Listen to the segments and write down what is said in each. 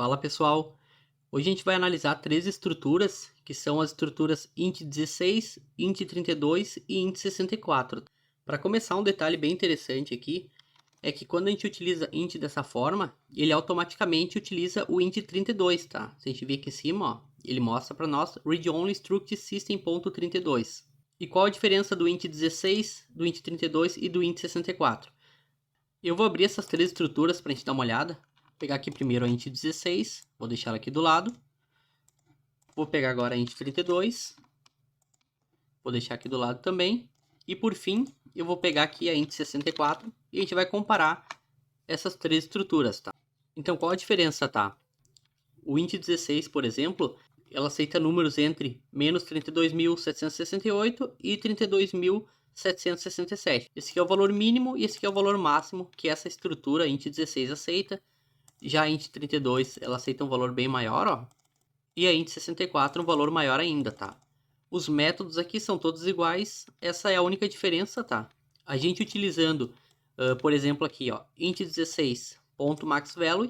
Fala pessoal, hoje a gente vai analisar três estruturas que são as estruturas int16, int32 e int64. Para começar, um detalhe bem interessante aqui é que quando a gente utiliza int dessa forma, ele automaticamente utiliza o int32, tá? Se a gente vir aqui em cima, ó, ele mostra para nós read only struct system.32. E qual a diferença do int16, do int32 e do int64? Eu vou abrir essas três estruturas para a gente dar uma olhada. Vou pegar aqui primeiro a int16, vou deixar ela aqui do lado. Vou pegar agora a int32, vou deixar aqui do lado também. E por fim, eu vou pegar aqui a int64 e a gente vai comparar essas três estruturas, tá? Então, qual a diferença, tá? O int16, por exemplo, ela aceita números entre menos 32.768 e 32.767. Esse aqui é o valor mínimo e esse aqui é o valor máximo que essa estrutura int16 aceita. Já a int32 ela aceita um valor bem maior, ó. E a int64 um valor maior ainda, tá? Os métodos aqui são todos iguais, essa é a única diferença, tá? A gente utilizando, por exemplo aqui, ó, int16.maxValue,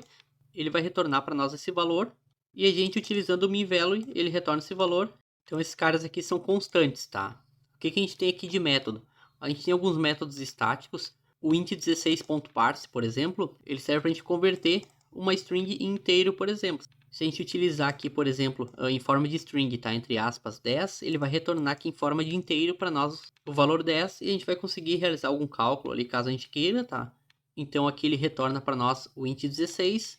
ele vai retornar para nós esse valor. E a gente utilizando o minValue, ele retorna esse valor. Então esses caras aqui são constantes, tá? O que a gente tem aqui de método? A gente tem alguns métodos estáticos. O int16.parse, por exemplo, ele serve para a gente converter uma string em inteiro, por exemplo. Se a gente utilizar aqui, por exemplo, em forma de string, tá? Entre aspas, 10, ele vai retornar aqui em forma de inteiro para nós o valor 10 e a gente vai conseguir realizar algum cálculo ali, caso a gente queira, tá? Então aqui ele retorna para nós o int16,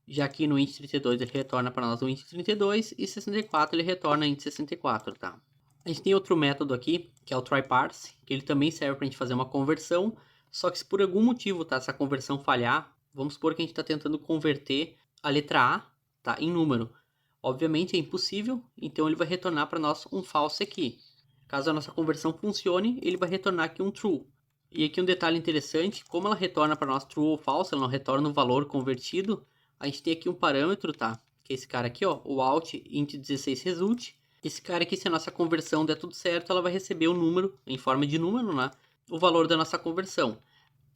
já aqui no int32 ele retorna para nós o int32 e 64 ele retorna int64, tá? A gente tem outro método aqui, que é o tryparse, que ele também serve para a gente fazer uma conversão, só que se por algum motivo, tá, essa conversão falhar, vamos supor que a gente está tentando converter a letra A, tá, em número. Obviamente é impossível, então ele vai retornar para nós um false aqui. Caso a nossa conversão funcione, ele vai retornar aqui um true. E aqui um detalhe interessante, como ela retorna para nós true ou false, ela não retorna o valor convertido, a gente tem aqui um parâmetro, tá, que é esse cara aqui, ó, o out int16 result. Esse cara aqui, se a nossa conversão der tudo certo, ela vai receber o número, em forma de número, né, o valor da nossa conversão.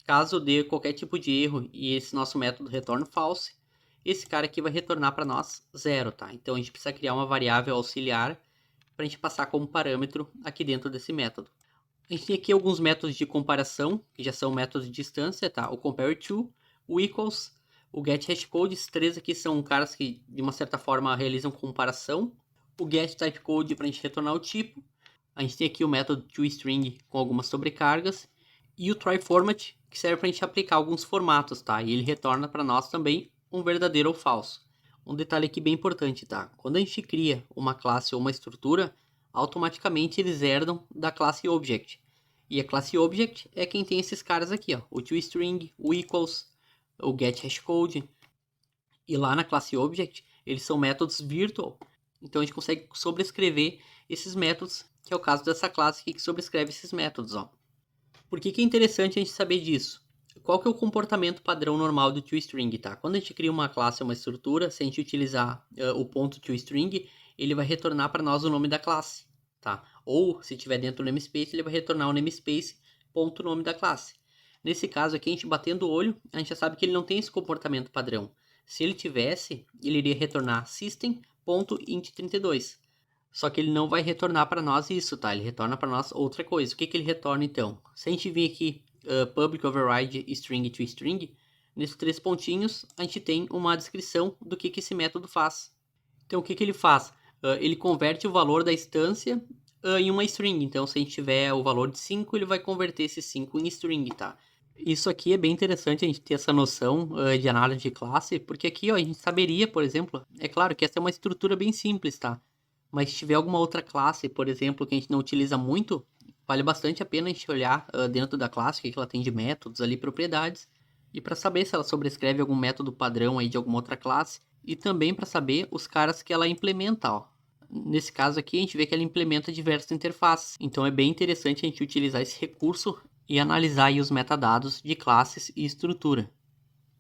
Caso dê qualquer tipo de erro e esse nosso método retorne false, esse cara aqui vai retornar para nós 0, tá? Então a gente precisa criar uma variável auxiliar para a gente passar como parâmetro aqui dentro desse método. A gente tem aqui alguns métodos de comparação, que já são métodos de distância, tá? O compareTo, o equals, o getHashCode, esses três aqui são caras que de uma certa forma realizam comparação. O getTypeCode para a gente retornar o tipo. A gente tem aqui o método toString com algumas sobrecargas. E o tryFormat, que serve para a gente aplicar alguns formatos, tá? E ele retorna para nós também um verdadeiro ou falso. Um detalhe aqui bem importante, tá? Quando a gente cria uma classe ou uma estrutura, automaticamente eles herdam da classe Object. E a classe Object é quem tem esses caras aqui, ó, o toString, o equals, o getHashCode. E lá na classe Object, eles são métodos virtual. Então a gente consegue sobrescrever esses métodos, que é o caso dessa classe aqui que sobrescreve esses métodos, ó. Por que é interessante a gente saber disso? Qual que é o comportamento padrão normal do toString, tá? Quando a gente cria uma classe ou uma estrutura, se a gente utilizar o ponto toString, ele vai retornar para nós o nome da classe, tá? Ou, se tiver dentro do namespace, ele vai retornar o namespace ponto nome da classe. Nesse caso aqui, a gente batendo o olho, a gente já sabe que ele não tem esse comportamento padrão. Se ele tivesse, ele iria retornar system.int32. Só que ele não vai retornar para nós isso, tá? Ele retorna para nós outra coisa. O que ele retorna então? Se a gente vir aqui public override string to string, nesses três pontinhos a gente tem uma descrição do que esse método faz. Então o que ele faz? Ele converte o valor da instância em uma string. Então se a gente tiver o valor de 5, ele vai converter esse 5 em string, tá? Isso aqui é bem interessante a gente ter essa noção de análise de classe, porque aqui ó, a gente saberia, por exemplo, é claro que essa é uma estrutura bem simples, tá? Mas se tiver alguma outra classe, por exemplo, que a gente não utiliza muito, vale bastante a pena a gente olhar dentro da classe o que ela tem de métodos ali, propriedades, e para saber se ela sobrescreve algum método padrão aí de alguma outra classe, e também para saber os caras que ela implementa, ó. Nesse caso aqui, a gente vê que ela implementa diversas interfaces, então é bem interessante a gente utilizar esse recurso e analisar aí os metadados de classes e estrutura.